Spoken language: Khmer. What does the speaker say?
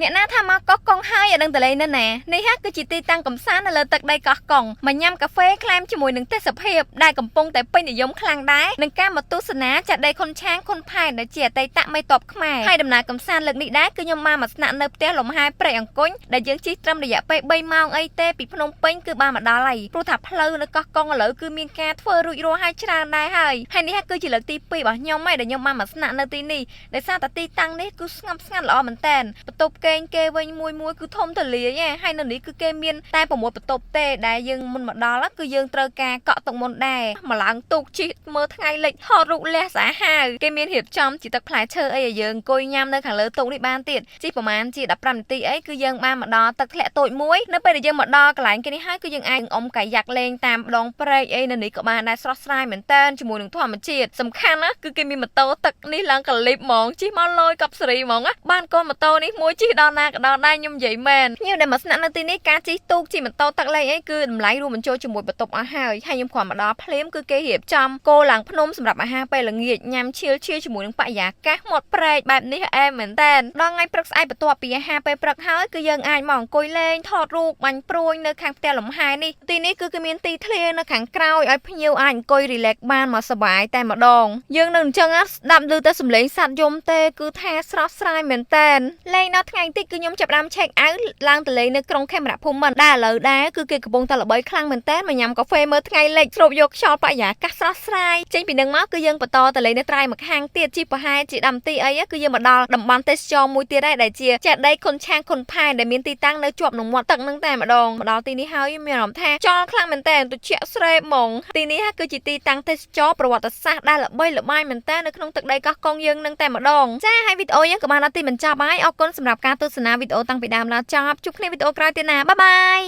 អ្នកណាថាមកកោះកុងហើយឲ្យដឹងតលេនៅណានេះហាគឺជាទីតាំងកំសាន្តនៅលើទឹកដីកោះកុងមកញ៉ាំកាហ្វេក្លែមជាមួយនឹងទេសភាពដែលកំពុងតែពេញនិយមខ្លាំងដែរនឹងការមកទស្សនាចាដីខុនឆាងខុនផែនដែលជាអតីតមេតបខ្មែរហើយដំណើរកំសាន្តលើកនេះដែរគឺខ្ញុំមកស្នាក់នៅផ្ទះលំហែព្រៃអង្គញដែលយើងជិះត្រឹមរយៈពេល3ម៉ោងអីទេពីភ្នំពេញគឺបានមកដល់ហើយព្រោះថាផ្លូវនៅកោះកុងឥឡូវគឺមានការធ្វើរួចរាល់ហើយច្រើនដែរហើយនេះគឺជាលើកទី2របស់ខ្ញុំហើយដែលខ្ញុំមកស្នាក់នៅទីនេះដោយសារតែទីតាំងនេះគឺស្ងប់ស្ងាត់ល្អមែនតើបន្ទប់គេងគេវិញមួយគឺធំទូលាយហើយនៅនេះគឺគេមានតែ6បន្ទប់ទេដែលយើងមុនមកដល់គឺយើងត្រូវការកក់ទុកមុនដែរមកឡើងទូកជិះមើលថ្ងៃលិចហត់រូបលះសាហាវគេមានរៀបចំជាទឹកផ្លែឈើអីឲ្យយើងអង្គុយញ៉ាំនៅខាងលើទូកនេះបានទៀតជិះប្រហែលជា15នាទីអីគឺយើងបានមកដល់ទឹកធ្លាក់តូចមួយនៅពេលដែលយើងមកដល់កន្លែងគេនេះហើយគឺយើងអាចអុំកាយ៉ាក់លេងតាមដងព្រែកអីនៅនេះក៏បានដែរស្រស់ស្រាយមែនតើជាមួយនឹងធម្មជាតិសំខាន់ណាគឺគេមានម៉ូតូទឹកនេះឡើងកលិបហ្មងជិះមកលយកប់សេរីហ្មងណាបានកូនម៉ូតូនេះមួយជិះដល់ណាក៏ដល់ដែរខ្ញុំនិយាយមែនខ្ញុំដែលមកស្នាក់នៅទីនេះការជិះទូកជិះម៉ូតូទឹកលេងអីគឺតម្លៃរួមបញ្ចូលជាមួយបន្ទប់អស់ហើយខ្ញុំគ្រាន់មកដល់ភ្លាមគឺគេរៀបចំគោឡើងភ្នំសម្រាប់អាហារពេលល្ងាចញ៉ាំឈៀលជាមួយនឹងបរិយាកាសមាត់ព្រែកបែបនេះអែមមែនតើដល់ថ្ងៃព្រឹកស្អែកបន្ទាប់ពីអាហារពេលព្រឹកហើយគឺយើងអាចមកអង្គុយលេងថតរូបបាញ់ព្រួយនៅខាងផ្ទះលំហែនេះទីនេះគឺគេមានទីធ្លានៅខាងក្រោយឲ្យភ្ញៀវអាចអង្គុយរីឡែកបានមកសប្បាយតែម្ដងយើងនឹងអញ្ចឹងស្ដាប់ឮតែសំឡេងសត្វយំទេគឺថាស្រស់ស្រាយមែនតើលេងដល់ថ្ងៃតិចគឺខ្ញុំចាប់ផ្ដើមឆែកអៅឡើងទៅលេងនៅក្រុងខេមរភូមិន្ទដែលឥឡូវដែរគឺគេកំពុងតែល្បីខ្លាំងមែនតើមកញ៉ាំកាហ្វេមើលថ្ងៃលិចស្រូបយកខ្យល់បរិយាកាសស្រស់ស្រាយចេញពីនឹងមកគឺយើងបន្តទៅលេងនៅត្រៃម្ខាងទៀតជិះប្រហែលជា10នាទីអីគឺយើងមកដល់តំបន់ទេសចរមួយទៀតហើយដែលជាចេតិយខុនឆាងខុនផែនដែលមានទីតាំងនៅជាប់នឹងមាត់ទឹកនឹងតែម្ដងមកដល់ទីនេះហើយមានអារម្មណ៍ថាចលខ្លាំងមែនតើត្រជាក់ស្រេបហ្មងទីនេះគឺជាទីតាំងទេសចរប្រវត្តិសាស្ត្រដែលល្បីល្បាញមែនតើនៅក្នុងទឹកដីកោះកុងយើងនឹងតែម្ដងចាហើយវីដេអូយើងក៏បានដល់ទីបញ្ចប់ហើយអរគុណសម្រាប់ការទស្សនាវីដេអូតាំងពីដើមដល់ចប់ជួបគ្នាវីដេអូក្រោយទៀតណាបាយបាយ